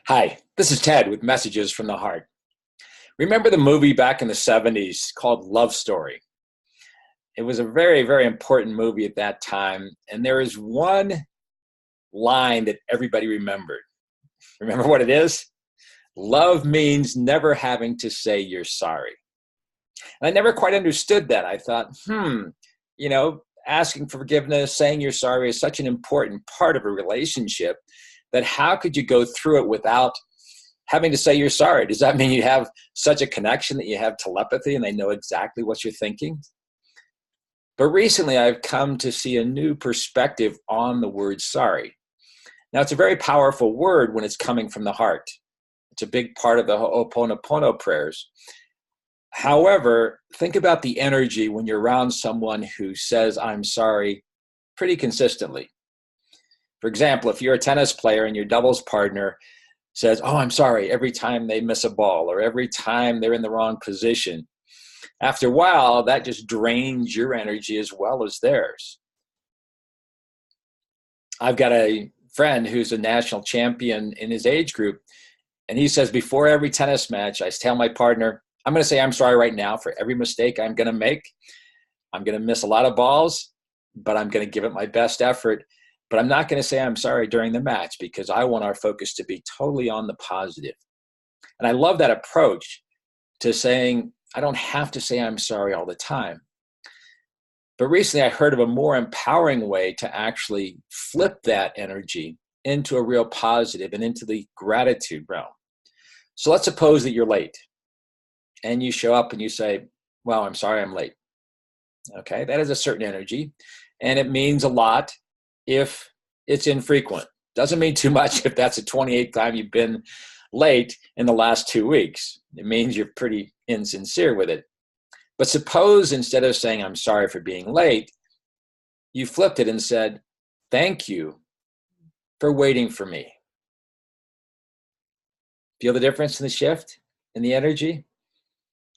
Hi, this is Ted with Messages from the Heart. Remember the movie back in the 70s called Love Story? It was a very, very important movie at that time, and there is one line that everybody remembered. Remember what it is? Love means never having to say you're sorry. And I never quite understood that. I thought, asking for forgiveness, saying you're sorry is such an important part of a relationship that how could you go through it without having to say you're sorry? Does that mean you have such a connection that you have telepathy and they know exactly what you're thinking? But recently I've come to see a new perspective on the word sorry. Now, it's a very powerful word when it's coming from the heart. It's a big part of the Ho'oponopono prayers. However, think about the energy when you're around someone who says, I'm sorry, pretty consistently. For example, if you're a tennis player and your doubles partner says, oh, I'm sorry, every time they miss a ball or every time they're in the wrong position, after a while, that just drains your energy as well as theirs. I've got a friend who's a national champion in his age group, and he says, before every tennis match, I tell my partner, I'm going to say I'm sorry right now for every mistake I'm going to make. I'm going to miss a lot of balls, but I'm going to give it my best effort. But I'm not going to say I'm sorry during the match because I want our focus to be totally on the positive. And I love that approach to saying, I don't have to say I'm sorry all the time. But recently I heard of a more empowering way to actually flip that energy into a real positive and into the gratitude realm. So let's suppose that you're late and you show up and you say, well, I'm sorry I'm late. Okay, that is a certain energy and it means a lot if it's infrequent. Doesn't mean too much if that's the 28th time you've been late in the last 2 weeks. It means you're pretty insincere with it. But suppose instead of saying, I'm sorry for being late, you flipped it and said, thank you for waiting for me. Feel the difference in the shift in the energy?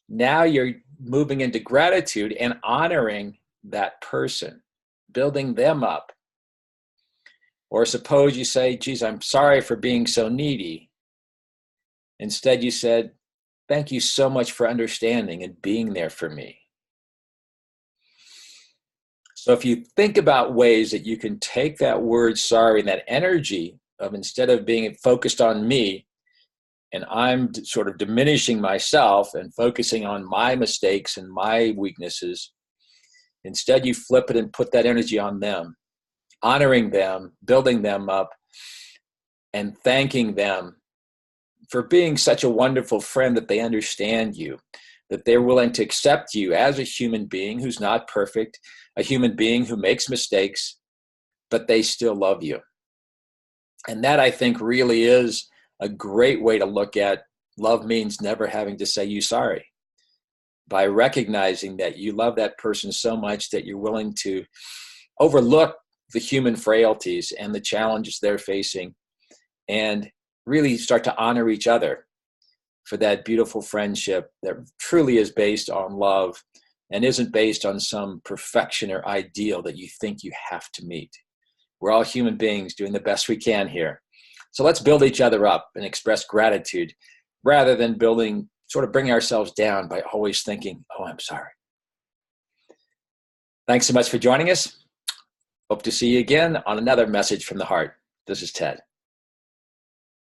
Now you're moving into gratitude and honoring that person, building them up. Or suppose you say, geez, I'm sorry for being so needy. Instead, you said, thank you so much for understanding and being there for me. So if you think about ways that you can take that word sorry and that energy of instead of being focused on me, and I'm sort of diminishing myself and focusing on my mistakes and my weaknesses, instead you flip it and put that energy on them, honoring them, building them up, and thanking them for being such a wonderful friend that they understand you, that they're willing to accept you as a human being who's not perfect, a human being who makes mistakes, but they still love you. And that, I think, really is a great way to look at love means never having to say you sorry. By recognizing that you love that person so much that you're willing to overlook the human frailties and the challenges they're facing and really start to honor each other for that beautiful friendship that truly is based on love and isn't based on some perfection or ideal that you think you have to meet. We're all human beings doing the best we can here. So let's build each other up and express gratitude rather than bringing ourselves down by always thinking, oh, I'm sorry. Thanks so much for joining us. Hope to see you again on another Message from the Heart. This is Ted.